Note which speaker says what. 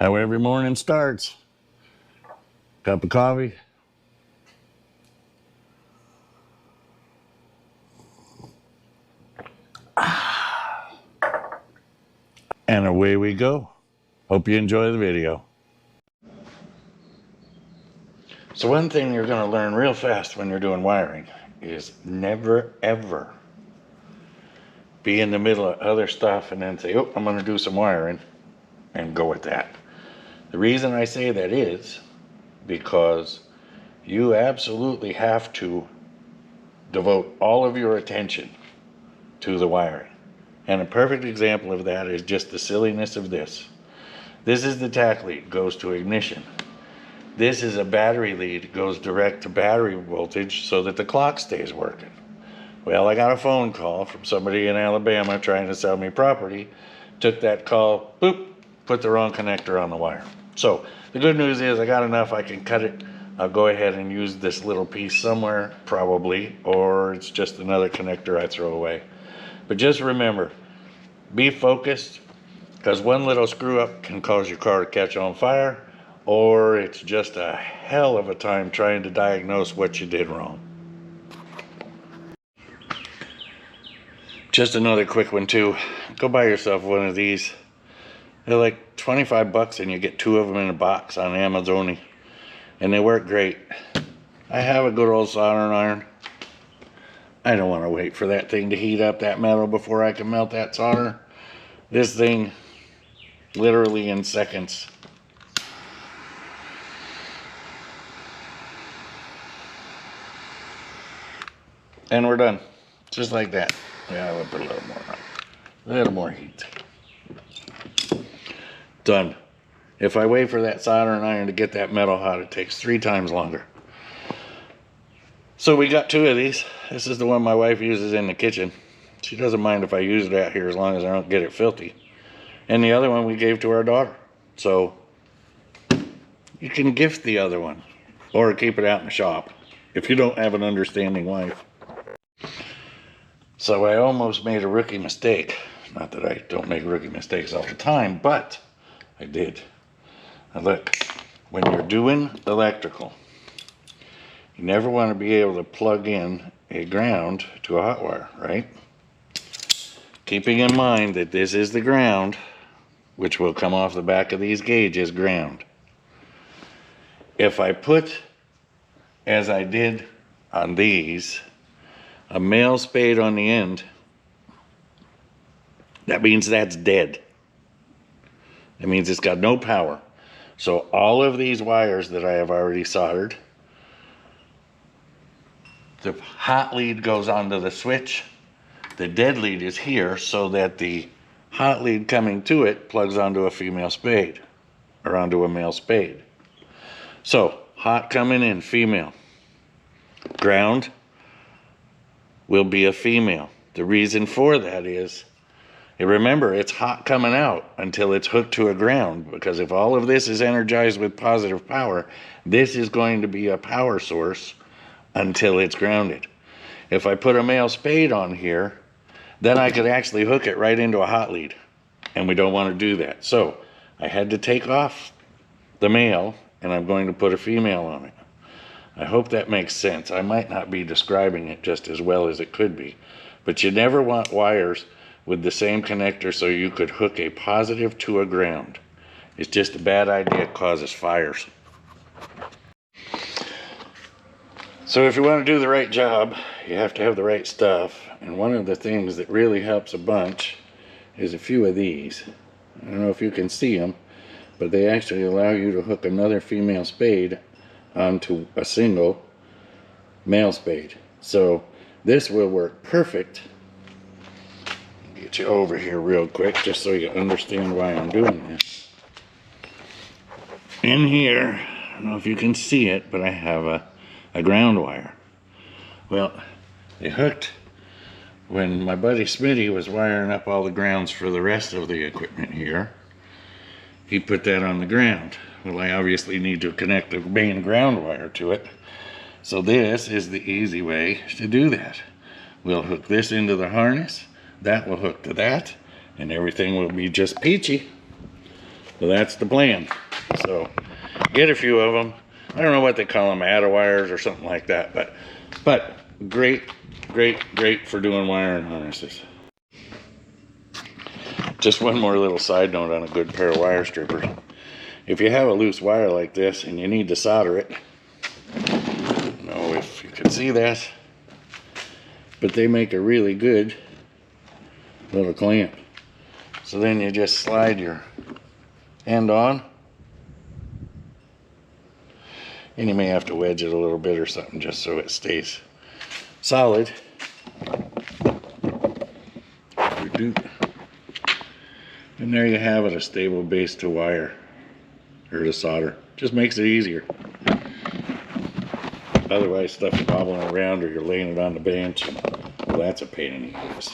Speaker 1: How every morning starts. Cup of coffee. And away we go. Hope you enjoy the video. So one thing you're going to learn real fast when you're doing wiring is never ever be in the middle of other stuff and then say, oh, I'm going to do some wiring and go with that. The reason I say that is because you absolutely have to devote all of your attention to the wiring. And a perfect example of that is just the silliness of this. This is the tach lead, goes to ignition. This is a battery lead, goes direct to battery voltage so that the clock stays working. Well, I got a phone call from somebody in Alabama trying to sell me property. Took that call, boop, put the wrong connector on the wire. So the good news is I got enough, I can cut it. I'll go ahead and use this little piece somewhere, probably, or it's just another connector I throw away. But just remember, be focused, because one little screw up can cause your car to catch on fire, or it's just a hell of a time trying to diagnose what you did wrong. Just another quick one too. Go buy yourself one of these. They're like 25 bucks and you get 2 of them in a box on Amazon. And they work great. I have a good old soldering iron. I don't want to wait for that thing to heat up that metal before I can melt that solder. This thing, literally in seconds. And we're done. Just like that. Yeah, we'll put a little more on. A little more heat. Done. If I wait for that soldering iron to get that metal hot, it takes 3 times longer. So we got 2 of these. This is the one my wife uses in the kitchen. She doesn't mind if I use it out here as long as I don't get it filthy. And the other one we gave to our daughter. So you can gift the other one or keep it out in the shop if you don't have an understanding wife. So I almost made a rookie mistake. Not that I don't make rookie mistakes all the time, but I did. Now look, when you're doing electrical, you never want to be able to plug in a ground to a hot wire, right? Keeping in mind that this is the ground, which will come off the back of these gauges, ground. If I put, as I did on these, a male spade on the end, that means that's dead. That means it's got no power. So all of these wires that I have already soldered, the hot lead goes onto the switch. The dead lead is here so that the hot lead coming to it plugs onto a female spade or onto a male spade. So hot coming in, female. Ground will be a female. The reason for that is, remember, it's hot coming out until it's hooked to a ground, because if all of this is energized with positive power, this is going to be a power source until it's grounded. If I put a male spade on here, then I could actually hook it right into a hot lead, and we don't want to do that. So I had to take off the male, and I'm going to put a female on it. I hope that makes sense. I might not be describing it just as well as it could be, but you never want wires with the same connector so you could hook a positive to a ground. It's just a bad idea. It causes fires. So if you want to do the right job, you have to have the right stuff. And one of the things that really helps a bunch is a few of these. I don't know if you can see them, but they actually allow you to hook another female spade onto a single male spade. So this will work perfect. Get you over here real quick just so you understand why I'm doing this. In here, I don't know if you can see it, but I have a ground wire. Well, they hooked when my buddy Smitty was wiring up all the grounds for the rest of the equipment here. He put that on the ground. Well, I obviously need to connect the main ground wire to it. So this is the easy way to do that. We'll hook this into the harness, that will hook to that, and everything will be just peachy. So that's the plan. So get a few of them. I don't know what they call them, add-a-wires or something like that, but great for doing wiring harnesses. Just one more little side note on a good pair of wire strippers. If you have a loose wire like this and you need to solder it, I don't know if you can see that, but they make a really good little clamp. So then you just slide your end on, and you may have to wedge it a little bit or something just so it stays solid. And there you have it, a stable base to wire or to solder. Just makes it easier. Otherwise, stuff is wobbling around or you're laying it on the bench, and, well, that's a pain in the ass.